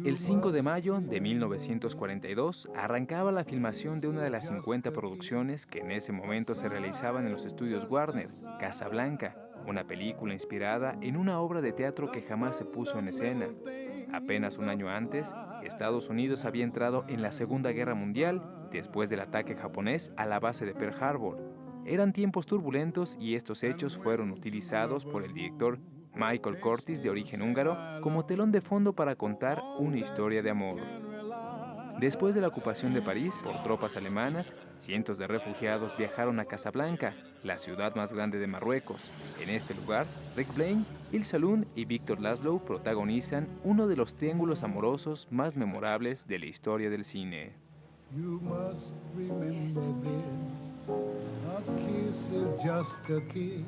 El 5 de mayo de 1942 arrancaba la filmación de una de las 50 producciones que en ese momento se realizaban en los estudios Warner, Casablanca, una película inspirada en una obra de teatro que jamás se puso en escena. Apenas un año antes, Estados Unidos había entrado en la Segunda Guerra Mundial después del ataque japonés a la base de Pearl Harbor. Eran tiempos turbulentos y estos hechos fueron utilizados por el director Michael Curtiz, de origen húngaro, como telón de fondo para contar una historia de amor. Después de la ocupación de París por tropas alemanas, cientos de refugiados viajaron a Casablanca, la ciudad más grande de Marruecos. En este lugar, Rick Blaine, Il Saloon y Victor Laszlo protagonizan uno de los triángulos amorosos más memorables de la historia del cine. You must remember this. A kiss is just a kiss.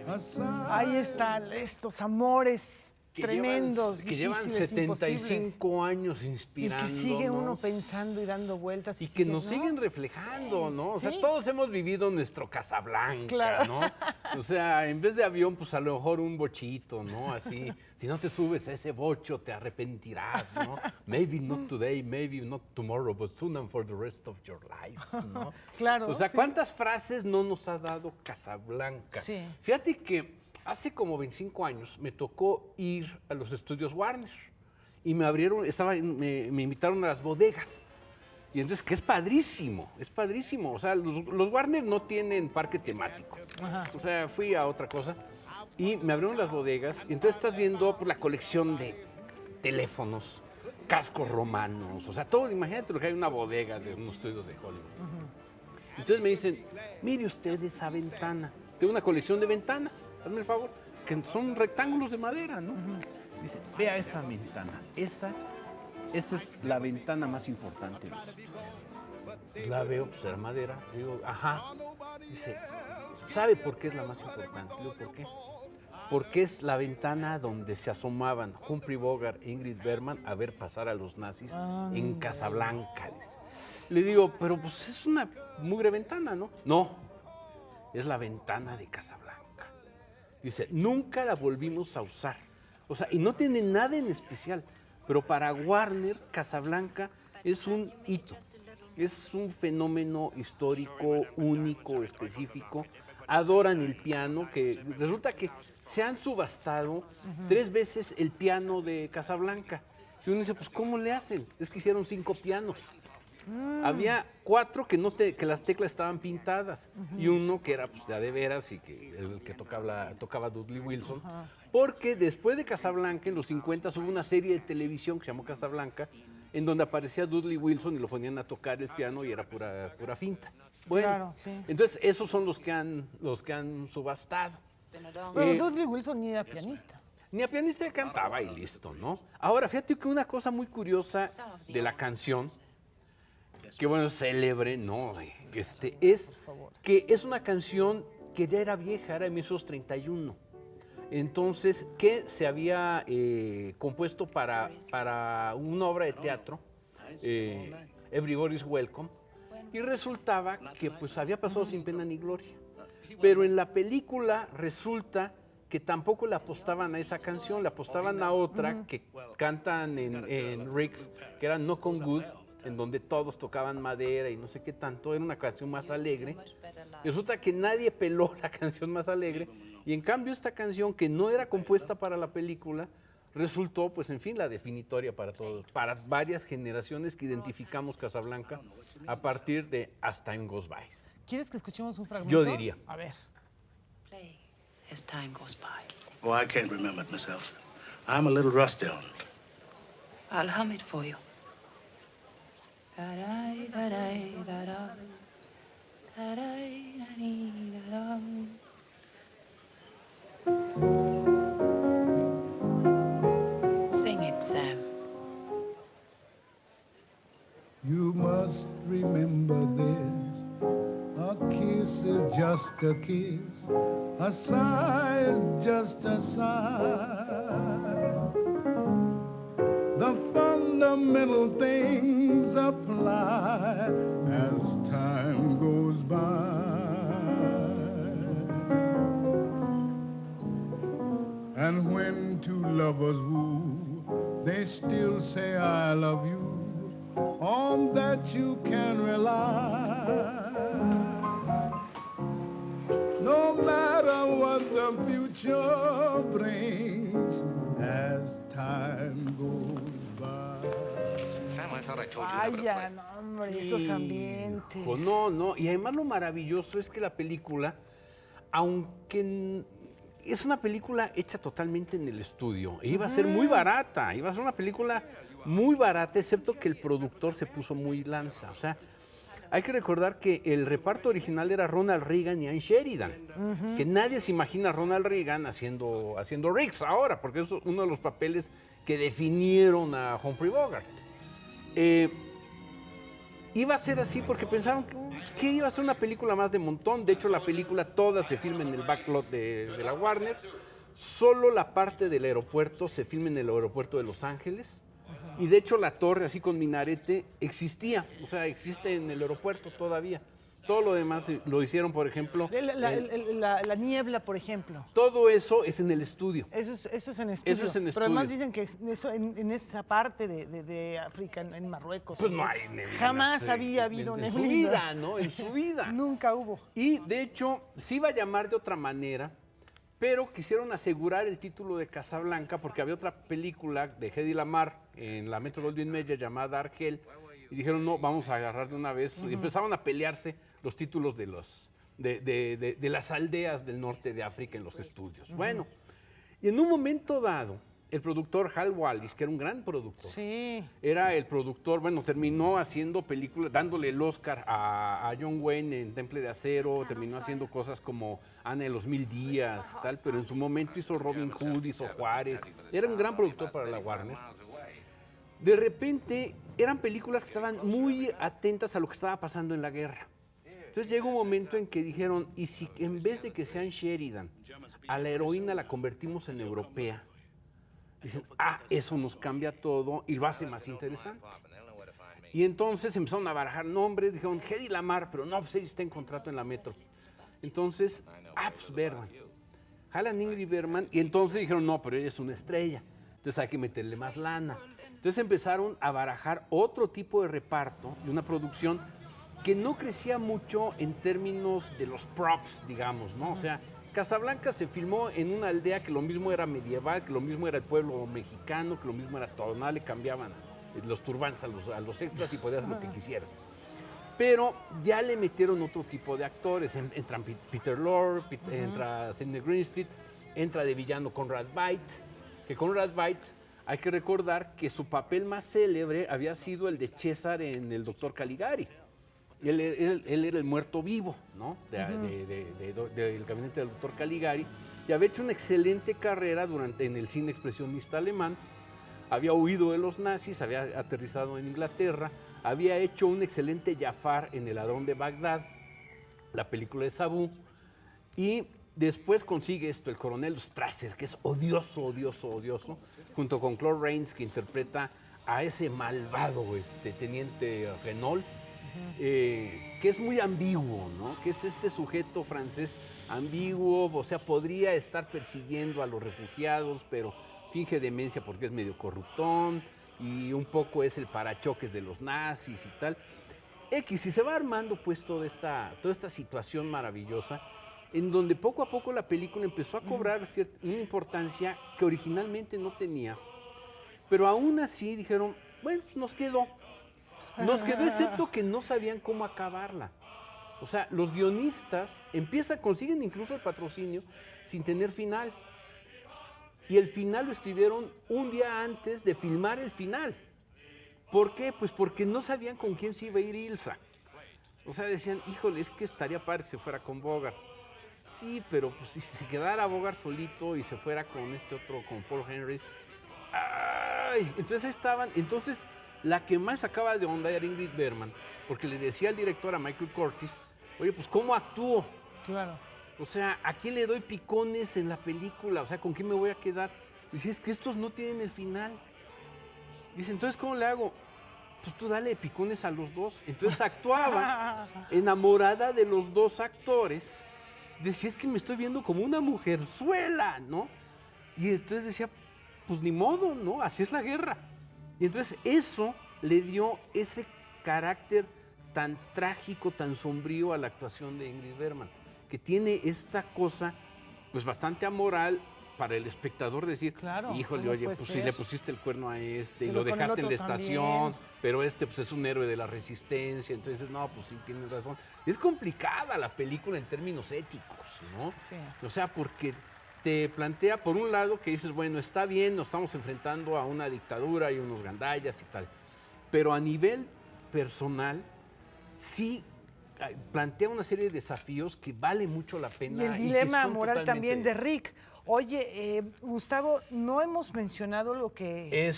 A sigh. Ahí están estos amores tremendos, que llevan difíciles, 75 años y inspirando. que sigue uno pensando y dando vueltas. Y que sigue, nos ¿no? siguen reflejando, Sí, ¿no? O sea, sí. todos hemos vivido nuestro Casablanca, Claro. ¿no? O sea, en vez de avión, pues a lo mejor un bochito, ¿no? Así, si no te subes a ese bocho, te arrepentirás, ¿no? Maybe not today, maybe not tomorrow, but soon and for the rest of your life, ¿no? Claro, O sea, sí. ¿cuántas frases no nos ha dado Casablanca? Sí. Fíjate que hace como 25 años me tocó ir a los estudios Warner y me abrieron, me invitaron a las bodegas. Y entonces, que es padrísimo, es padrísimo. O sea, los Warner no tienen parque temático. Ajá. O sea, fui a otra cosa y me abrieron las bodegas y entonces estás viendo pues, la colección de teléfonos, cascos romanos, o sea, todo, imagínate lo que hay en una bodega de unos estudios de Hollywood. Entonces me dicen, mire usted esa ventana, tengo una colección de ventanas, hazme el favor, que son rectángulos de madera, ¿no? Dice, vea esa ventana, esa es la ventana más importante de los estudios. La veo, pues era madera, digo, ajá. Dice, ¿sabe por qué es la más importante? Digo, ¿por qué? Porque es la ventana donde se asomaban Humphrey Bogart e Ingrid Bergman a ver pasar a los nazis en Casablanca. Dice. Le digo, pero pues es una mugre ventana, ¿no? No, es la ventana de Casablanca. Dice, nunca la volvimos a usar. O sea, y no tiene nada en especial, pero para Warner, Casablanca es un hito. Es un fenómeno histórico, único, específico. Adoran el piano, que resulta que se han subastado 3 veces el piano de Casablanca. Y uno dice, pues, ¿cómo le hacen? Es que hicieron 5 pianos. Había 4 que las teclas estaban pintadas y uno que era pues, de veras y que el que tocaba Dudley Wilson. Porque después de Casablanca, en los 50 hubo una serie de televisión que se llamó Casablanca, en donde aparecía Dudley Wilson y lo ponían a tocar el piano y era pura finta. Bueno, Claro, sí. entonces esos son los que han subastado. Pero Dudley Wilson ni era pianista. Ni a pianista cantaba y listo, ¿no? Ahora, fíjate que una cosa muy curiosa de la canción, que bueno, es célebre, ¿no? Es que es una canción que ya era vieja, era de 1931. Entonces, que se había compuesto para una obra de teatro, Everybody's Welcome, y resultaba que pues había pasado sin pena ni gloria. Pero en la película resulta que tampoco le apostaban a esa canción, le apostaban a otra que cantan en Riggs, que era No Con Good, en donde todos tocaban madera y no sé qué tanto, era una canción más alegre. Y resulta que nadie peló la canción más alegre, y en cambio esta canción, que no era compuesta para la película, resultó, pues en fin, la definitoria para todos, para varias generaciones que identificamos Casablanca a partir de As Time Goes By. ¿Quieres que escuchemos un fragmento? Yo diría. A ver. Play as time goes by. Oh, I can't remember it myself. I'm a little rusty on it. I'll hum it for you. Da-dai, da-dai, da-da. Da-dai, da-dee, da-da. Sing it, Sam. You must remember this. A kiss is just a kiss. A sigh is just a sigh. The fundamental things apply as time goes by. And when two lovers woo, they still say I love you. On that you can rely. No matter what the future brings as time goes by. Vaya, no, hombre, esos ambientes. Hijo, no. Y además lo maravilloso es que la película, aunque es una película hecha totalmente en el estudio, e iba a ser muy barata, iba a ser una película muy barata, excepto que el productor se puso muy lanza. O sea, hay que recordar que el reparto original era Ronald Reagan y Ann Sheridan, que nadie se imagina a Ronald Reagan haciendo Riggs ahora, porque es uno de los papeles que definieron a Humphrey Bogart. Iba a ser así porque pensaron que iba a ser una película más de montón. De hecho, la película toda se filma en el backlot de la Warner. Solo la parte del aeropuerto se filma en el aeropuerto de Los Ángeles. Y de hecho la torre, así con minarete, existía. O sea, existe en el aeropuerto todavía. Todo lo demás lo hicieron, por ejemplo... La niebla, por ejemplo. Todo eso es en el estudio. Eso es en estudio. Eso es en Pero además estudio. dicen que eso en esa parte de África, en Marruecos. Pues no hay neblina. Jamás había habido en neblina. su vida, ¿no? En su vida. Nunca hubo. Y de hecho, se iba a llamar de otra manera, pero quisieron asegurar el título de Casablanca porque había otra película de Hedy Lamarr en la Metro Goldwyn Mayer llamada Argel, y dijeron, no, vamos a agarrar de una vez. Y empezaron a pelearse los títulos de las aldeas del norte de África en los estudios. Bueno, y en un momento dado, el productor Hal Wallis, que era un gran productor, Sí. era el productor, bueno, terminó haciendo películas, dándole el Oscar a John Wayne en Temple de Acero, terminó haciendo cosas como Ana de los Mil Días y tal, pero en su momento hizo Robin Hood, hizo Juárez, era un gran productor para la Warner. De repente, eran películas que estaban muy atentas a lo que estaba pasando en la guerra. Entonces llegó un momento en que dijeron, ¿y si en vez de que sean Sheridan, a la heroína la convertimos en europea? Dicen, eso nos cambia todo y lo hace más interesante. Y entonces empezaron a barajar nombres, dijeron, Hedy Lamarr, pero no, pues ella está en contrato en la Metro. Entonces, pues Bergman. Jalan Ingrid Bergman, y entonces dijeron, no, pero ella es una estrella, entonces hay que meterle más lana. Entonces empezaron a barajar otro tipo de reparto y una producción que no crecía mucho en términos de los props, digamos, ¿no? O sea, Casablanca se filmó en una aldea que lo mismo era medieval, que lo mismo era el pueblo mexicano, que lo mismo era todo, nada le cambiaban los turbantes a los extras y podías hacer lo que quisieras. Pero ya le metieron otro tipo de actores, entran Peter Lorre, entra Sidney Greenstreet, entra de villano Conrad Veidt, que Conrad Veidt, hay que recordar que su papel más célebre había sido el de César en El Doctor Caligari. Él era el muerto vivo, ¿no? Del gabinete del Doctor Caligari, y había hecho una excelente carrera en el cine expresionista alemán. Había huido de los nazis, había aterrizado en Inglaterra, había hecho un excelente Jafar en El Ladrón de Bagdad, la película de Sabu, y después consigue el coronel Strasser, que es odioso, junto con Claude Rains, que interpreta a ese malvado teniente Renault, que es muy ambiguo, ¿no? Que es este sujeto francés ambiguo, o sea, podría estar persiguiendo a los refugiados, pero finge demencia porque es medio corruptón y un poco es el parachoques de los nazis y tal. Y se va armando pues toda esta situación maravillosa, en donde poco a poco la película empezó a cobrar una importancia que originalmente no tenía, pero aún así dijeron, bueno, pues nos quedó, excepto que no sabían cómo acabarla. O sea, los guionistas consiguen incluso el patrocinio sin tener final. Y el final lo escribieron un día antes de filmar el final. ¿Por qué? Pues porque no sabían con quién se iba a ir Ilsa. O sea, decían, híjole, es que estaría padre si se fuera con Bogart. Sí, pero pues si se quedara Bogart solito y se fuera con con Paul Henry. ¡Ay! Entonces la que más sacaba de onda era Ingrid Bergman, porque le decía al director, a Michael Curtis, oye, pues ¿cómo actúo? Claro. O sea, ¿a quién le doy picones en la película? O sea, ¿con quién me voy a quedar? Dice, es que estos no tienen el final. Dice, entonces, ¿cómo le hago? Pues tú dale picones a los dos. Entonces actuaba enamorada de los dos actores. Decía, es que me estoy viendo como una mujerzuela, ¿no? Y entonces decía, pues ni modo, ¿no? Así es la guerra. Y entonces eso le dio ese carácter tan trágico, tan sombrío a la actuación de Ingrid Bergman, que tiene esta cosa, pues bastante amoral para el espectador decir, Claro, híjole, ¿cómo oye, puede pues ser? si le pusiste el cuerno a este y Pero lo con el dejaste en la otro estación, también. pero este pues es un héroe de la resistencia, entonces no, pues sí, tienes razón. Es complicada la película en términos éticos, ¿no? Sí. O sea, porque te plantea, por un lado, que dices, bueno, está bien, nos estamos enfrentando a una dictadura y unos gandallas y tal, pero a nivel personal, sí plantea una serie de desafíos que vale mucho la pena. Y el que dilema son moral también de totalmente- Rick. Oye, Gustavo, no hemos mencionado lo que